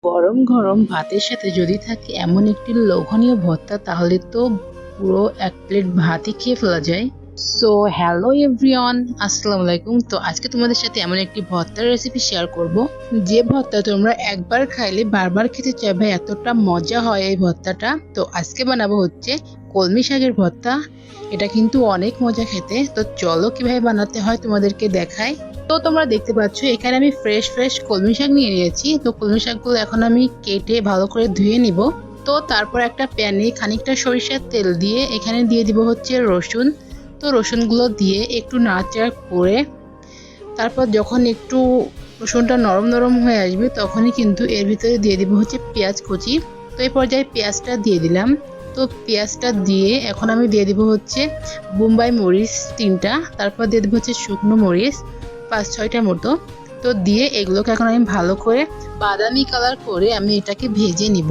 গরম গরম ভাতের সাথে যদি থাকে এমন একটি লোভনীয় ভর্তা তাহলে তো পুরো এক প্লেট ভাতই খেয়ে ফেলা যায়। সো হ্যালো এভরিওয়ান, আসসালামু আলাইকুম। তো আজকে তোমাদের সাথে এমন একটি ভর্তার রেসিপি শেয়ার করব, যে ভর্তা তোমরা একবার খাইলে বারবার খেতে চাইবে, এতটা মজা হয় এই ভর্তাটা। তো আজকে বানাবো হচ্ছে কলমি শাকের ভর্তা। এটা কিন্তু অনেক মজা খেতে। তো চলো কিভাবে বানাতে হয় তোমাদেরকে দেখাই। তো তোমরা দেখতে পাচ্ছ এখানে আমি ফ্রেশ ফ্রেশ কলমি শাক নিয়ে নিয়েছি। তো কলমি শাকগুলো এখন আমি কেটে ভালো করে ধুয়ে নিব। তো তারপর একটা প্যানে খানিকটা সরিষার তেল দিয়ে এখানে দিয়ে দিব হচ্ছে রসুন। তো রসুনগুলো দিয়ে একটু নাড়াচাড়া করে তারপর যখন একটু রসুনটা নরম নরম হয়ে আসবে তখনই কিন্তু এর ভিতরে দিয়ে দিব হচ্ছে পেঁয়াজ কুচি। তো এই পর্যায়ে পেঁয়াজটা দিয়ে দিলাম। তো পেঁয়াজটা দিয়ে এখন আমি দিয়ে দিব হচ্ছে বোম্বাই মরিচ 3টা, তারপর দিয়ে দেবো হচ্ছে শুকনো মরিচ 5-6টা মতো। তো দিয়ে এগুলোকে এখন আমি ভালো করে বাদামি কালার করে আমি এটাকে ভেজে নিব।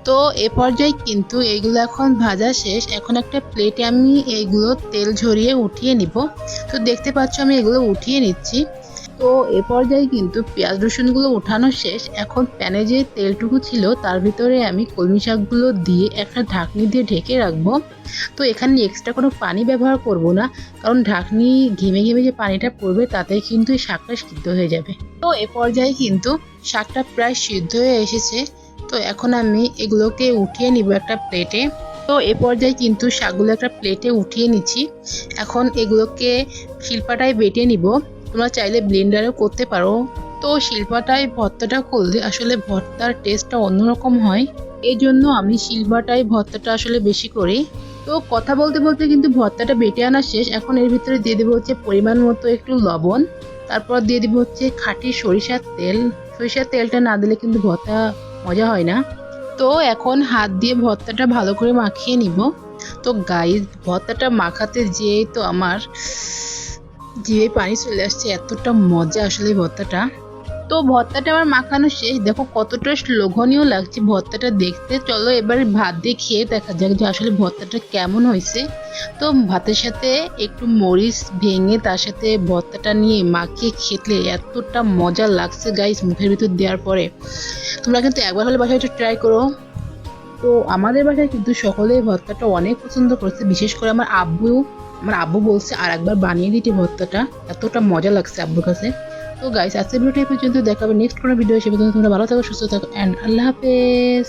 তো এ পর্যায়ে কিন্তু এইগুলো এখন ভাজা শেষ। এখন একটা প্লেটে আমি এইগুলো তেল ঝরিয়ে উঠিয়ে নিব। তো দেখতে পাচ্ছ আমি এগুলো উঠিয়ে নিচ্ছি। তো এ পর্যায়ে কিন্তু পেঁয়াজ রসুনগুলো উঠানো শেষ। এখন প্যানে যে তেলটুকু ছিল তার ভিতরে আমি কলমি শাকগুলো দিয়ে একটা ঢাকনি দিয়ে ঢেকে রাখবো। তো এখানে এক্সট্রা কোনো পানি ব্যবহার করব না, কারণ ঢাকনি ঘেমে ঘেমে যে পানিটা পড়বে তাতে কিন্তু এই শাকটা সিদ্ধ হয়ে যাবে। তো এ পর্যায়ে কিন্তু শাকটা প্রায় সিদ্ধ হয়ে এসেছে। তো এখন আমি এগুলোকে উঠিয়ে নিব একটা প্লেটে। তো এ পর্যায়ে কিন্তু শাকগুলো একটা প্লেটে উঠিয়ে নিচ্ছি। এখন এগুলোকে শিলপাটায় বেটে নিব। তোমরা চাইলে ব্লেন্ডারেও করতে পারো। তো শিলপাটায় ভর্তাটা করলে আসলে ভর্তার টেস্টটা অন্যরকম হয়, এই জন্য আমি শিলপাটায় ভর্তাটা আসলে বেশি করি। তো কথা বলতে বলতে কিন্তু ভর্তাটা বেটে আনা শেষ। এখন এর ভিতরে দিয়ে দেবো হচ্ছে পরিমাণ মতো একটু লবণ, তারপর দিয়ে দেবো হচ্ছে খাঁটি সরিষার তেল। সরিষার তেলটা না দিলে কিন্তু ভর্তা মজা হয় না। তো এখন হাত দিয়ে ভর্তাটা ভালো করে মাখিয়ে নিব। তো গাইস, ভর্তাটা মাখাতে যেয়ে তো আমার জিভে পানি চলে আসছে, এতটা মজা আসলে ভর্তাটা। তো ভর্তাটা আমার মাখানো শেষ। দেখো কতটা লোভনীয় লাগছে ভর্তাটা দেখতে। চলো এবার ভাত দিয়ে খেয়ে দেখা যাক যে আসলে ভর্তাটা কেমন হয়েছে। তো ভাতের সাথে একটু মরিচ ভেঙে তার সাথে ভর্তাটা নিয়ে মাখিয়ে খেতে এতটা মজা লাগছে গাইস মুখের ভিতর দেওয়ার পরে। তোমরা কিন্তু একবার হলে বাসায় একটু ট্রাই করো। তো আমাদের বাসায় কিন্তু সকলেই ভর্তাটা অনেক পছন্দ করছে, বিশেষ করে আমার আব্বু বলছে আর একবার বানিয়ে দিতে ভর্তাটা, এতটা মজা লাগছে আব্বুর কাছে। তো গাইস, আজকের ভিডিওটা এই পর্যন্ত। দেখাবে নেক্সট কোনো ভিডিও। সে পর্যন্ত তোমরা ভালো থাকো, সুস্থ থাকো, অ্যান্ড আল্লাহ হাফেজ।